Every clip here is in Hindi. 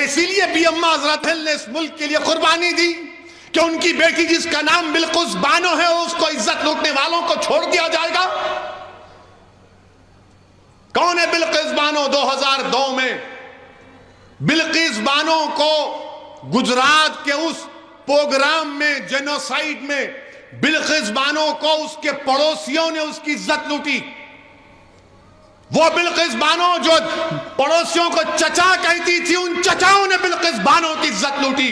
इसीलिए भी अम्मा हजरत हिंद ने इस मुल्क के लिए कुर्बानी दी कि उनकी बेटी जिसका नाम बिल्किस बानो है उसको इज्जत लूटने वालों को छोड़ दिया जाएगा। कौन है बिल्किस बानो? 2002 में बिल्किस बानो को गुजरात के उस प्रोग्राम में, जेनोसाइड में, बिल्किस बानो को उसके पड़ोसियों ने उसकी इज्जत लूटी। वो बिल्किस बानो जो पड़ोसियों को चचा कहती थी, उन चचाओं ने बिल्किस बानो की इज्जत लूटी।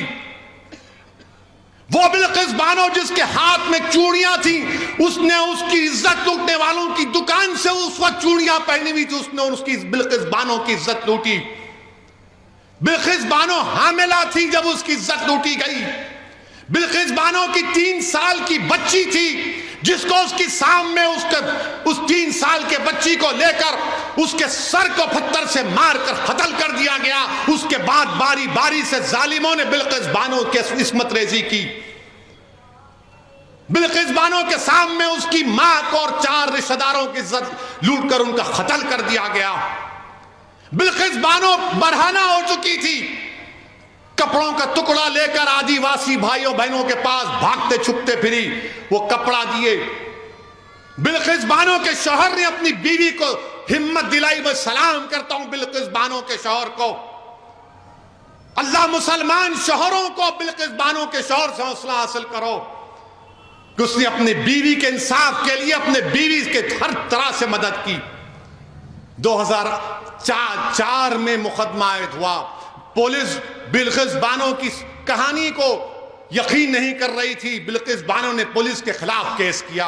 वो बिल्किस बानो जिसके हाथ में चूड़ियां थी, उसने उसकी इज्जत लूटने वालों की दुकान से उस वक्त चूड़ियां पहनी हुई थी, उसने उसकी बिल्किस बानो की इज्जत लूटी। बिल्किस बानो हामिला थी जब उसकी इज्जत लूटी गई। बिल्किस बानो की 3 साल की बच्ची थी जिसको उसकी सामने उस 3 साल के बच्ची को लेकर उसके सर को पत्थर से मारकर कत्ल कर दिया गया। उसके बाद बारी बारी से जालिमों ने बिल्किस बानो के इस्मत रेजी की। बिल्किस बानो के सामने उसकी मां को और 4 रिश्तेदारों की इज्जत लूट कर उनका कत्ल कर दिया गया। बिल्किस बानो बरहाना हो चुकी थी, कपड़ों का टुकड़ा लेकर आदिवासी भाइयों बहनों के पास भागते छुपते फिरी, वो कपड़ा दिए। बिल्किस बानो के शौहर ने अपनी बीवी को हिम्मत दिलाई। मैं सलाम करता हूं बिल्किस बानो के शौहर को। अल्लाह मुसलमान शौहरों को बिल्किस बानो के शौहर से हौसला हासिल करो कि उसने अपनी बीवी के इंसाफ के लिए अपने बीवी के हर तरह से मदद की। 2004 में मुकदमा आयद हुआ। पुलिस बिल्किस बानो की कहानी को यकीन नहीं कर रही थी। बिल्किस बानो ने पुलिस के खिलाफ केस किया।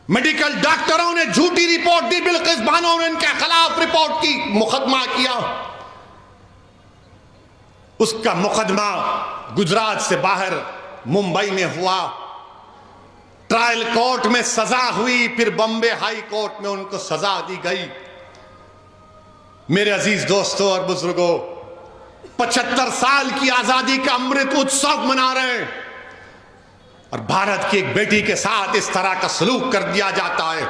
मेडिकल डॉक्टरों ने झूठी रिपोर्ट दी, बिल्किस बानो ने इनके खिलाफ रिपोर्ट की, मुकदमा किया। उसका मुकदमा गुजरात से बाहर मुंबई में हुआ। ट्रायल कोर्ट में सजा हुई, फिर बॉम्बे हाई कोर्ट में उनको सजा दी गई। मेरे अजीज दोस्तों और बुजुर्गों, 75 साल की आजादी का अमृत उत्सव मना रहे हैं और भारत की एक बेटी के साथ इस तरह का सलूक कर दिया जाता है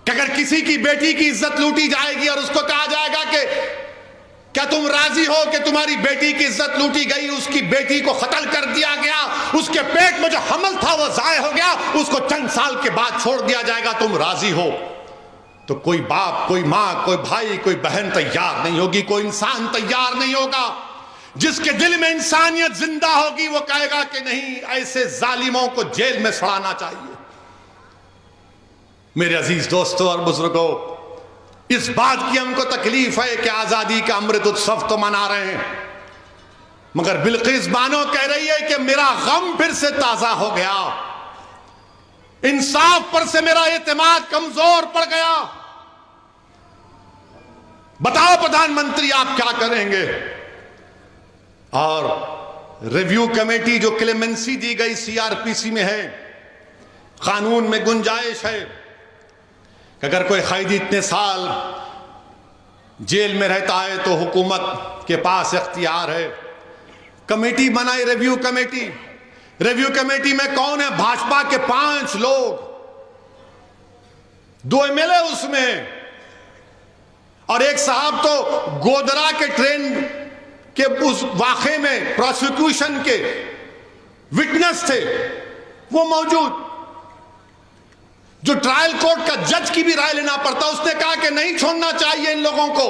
कि अगर किसी की बेटी की इज्जत लूटी जाएगी और उसको कहा जाएगा कि क्या तुम राजी हो कि तुम्हारी बेटी की इज्जत लूटी गई, उसकी बेटी को कत्ल कर दिया गया, उसके पेट में जो हमल था वो जाया हो गया, उसको चंद साल के बाद छोड़ दिया जाएगा, तुम राजी हो? तो कोई बाप, कोई मां, कोई भाई, कोई बहन तैयार नहीं होगी, कोई इंसान तैयार नहीं होगा। जिसके दिल में इंसानियत जिंदा होगी वो कहेगा कि नहीं, ऐसे जालिमों को जेल में सड़ाना चाहिए। मेरे अजीज दोस्तों और बुजुर्गों, इस बात की हमको तकलीफ है कि आजादी का अमृत उत्सव तो मना रहे हैं, मगर बिल्किस बानो कह रही है कि मेरा गम फिर से ताजा हो गया, इंसाफ पर से मेरा एतमाद कमजोर पड़ गया। बताओ प्रधानमंत्री आप क्या करेंगे? और रिव्यू कमेटी जो क्लेमेंसी दी गई सीआरपीसी में है, कानून में गुंजाइश है कि अगर कोई कैदी इतने साल जेल में रहता है तो हुकूमत के पास इख्तियार है। कमेटी बनाई, रिव्यू कमेटी। रिव्यू कमेटी में कौन है? भाजपा के 5 लोग, 2 एमएलए उसमें, और एक साहब तो गोदरा के ट्रेन के उस वाक़े में प्रोसिक्यूशन के विटनेस थे, वो मौजूद। जो ट्रायल कोर्ट का जज की भी राय लेना पड़ता, उसने कहा कि नहीं छोड़ना चाहिए इन लोगों को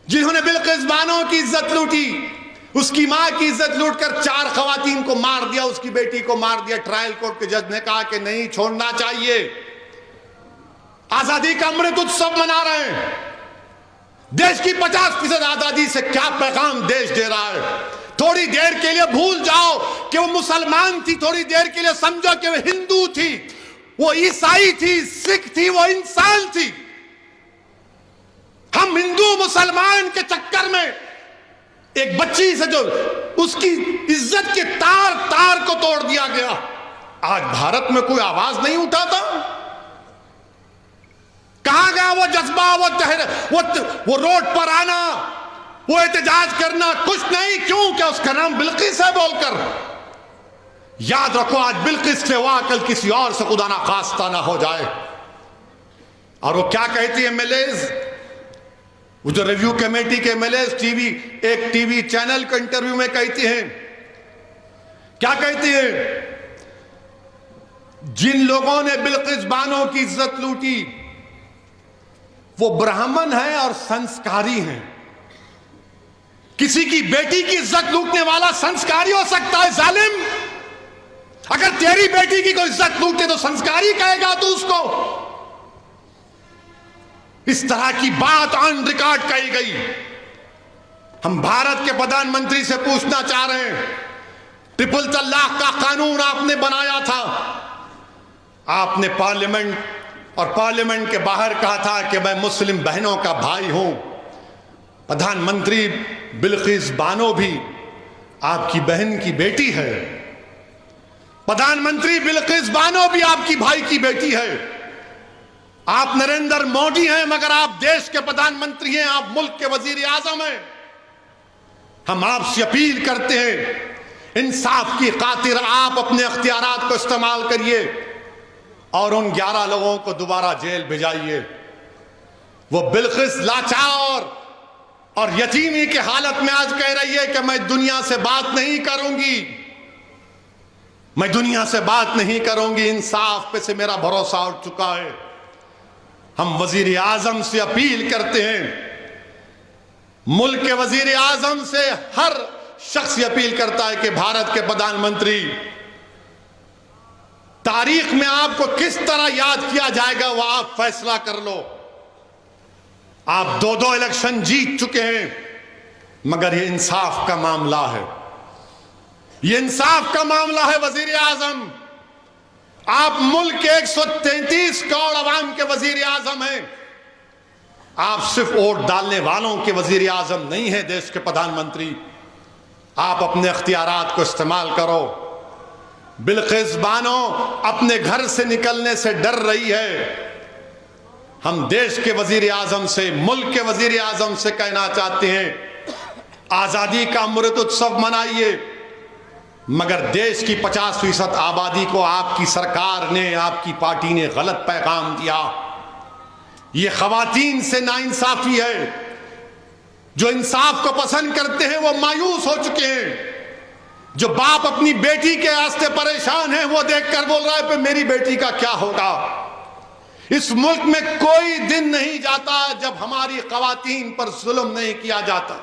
जिन्होंने बिल्किस बानो की इज्जत लूटी, उसकी मां की इज्जत लूटकर 4 खवातीन को मार दिया, उसकी बेटी को मार दिया। ट्रायल कोर्ट के जज ने कहा कि नहीं छोड़ना चाहिए। आजादी का अमृत उत्सव मना रहे हैं। देश की 50% आजादी से क्या पैगाम देश दे रहा है? थोड़ी देर के लिए भूल जाओ कि वो मुसलमान थी, थोड़ी देर के लिए समझो कि वो हिंदू थी, वो ईसाई थी, सिख थी, वो इंसान थी। हम हिंदू मुसलमान के चक्कर में एक बच्ची से जो उसकी इज्जत के तार तार को तोड़ दिया गया, आज भारत में कोई आवाज नहीं उठाता। कहां गया वो जज्बा, वो रोड पर आना, वो एहतजाज करना? कुछ नहीं। क्यों? क्या उसका नाम बिल्किस है बोलकर? याद रखो, आज बिल्किस से हुआ, कल किसी और से खुदा ना खास्ता ना हो जाए। और वो क्या कहती है एमएलएज? वो जो रिव्यू कमेटी के एमएलए एक टीवी चैनल के इंटरव्यू में कहती हैं, क्या कहती है? जिन लोगों ने बिल्किस बानो की इज्जत लूटी वो ब्राह्मण हैं और संस्कारी हैं। किसी की बेटी की इज्जत लूटने वाला संस्कारी हो सकता है जालिम? अगर तेरी बेटी की कोई इज्जत लूटे तो संस्कारी कहेगा तू उसको? इस तरह की बात ऑन रिकॉर्ड कही गई। हम भारत के प्रधानमंत्री से पूछना चाह रहे हैं, ट्रिपल तलाक का कानून आपने बनाया था, आपने पार्लियामेंट के बाहर कहा था कि मैं मुस्लिम बहनों का भाई हूं। प्रधानमंत्री बिल्किस बानो भी आपकी बहन की बेटी है, प्रधानमंत्री बिल्किस बानो भी आपकी भाई की बेटी है। आप नरेंद्र मोदी हैं मगर आप देश के प्रधानमंत्री हैं, आप मुल्क के वजीर आजम हैं। हम आपसे अपील करते हैं, इंसाफ की खातिर आप अपने अख्तियारात को इस्तेमाल करिए और उन 11 लोगों को दोबारा जेल भिजाइए। वो बिल्किस लाचार और यतीमी की हालत में आज कह रही है कि मैं दुनिया से बात नहीं करूंगी, मैं दुनिया से बात नहीं करूंगी, इंसाफ पे से मेरा भरोसा उठ चुका है। हम वजीर आजम से अपील करते हैं, मुल्क के वजीर आजम से हर शख्स अपील करता है कि भारत के प्रधानमंत्री, तारीख में आपको किस तरह याद किया जाएगा वो आप फैसला कर लो। आप 2 इलेक्शन जीत चुके हैं मगर ये इंसाफ का मामला है, ये इंसाफ का मामला है। वजीर आजम, आप मुल्क के 133 करोड़ अवाम के वजीर आजम हैं, आप सिर्फ वोट डालने वालों के वजीर आजम नहीं है, देश के प्रधानमंत्री। आप अपने अख्तियारात को इस्तेमाल करो। बिल्किस बानो अपने घर से निकलने से डर रही है। हम देश के वजीर आजम से, मुल्क के वजीर आजम से कहना चाहते हैं, आजादी का अमृत उत्सव मनाइए मगर देश की 50% आबादी को आपकी सरकार ने, आपकी पार्टी ने गलत पैगाम दिया। ये खवातीन से नाइंसाफी है। जो इंसाफ को पसंद करते हैं वो मायूस हो चुके हैं। जो बाप अपनी बेटी के वास्ते परेशान है वो देखकर बोल रहा है कि मेरी बेटी का क्या होगा। इस मुल्क में कोई दिन नहीं जाता जब हमारी खवातीन पर जुल्म नहीं किया जाता।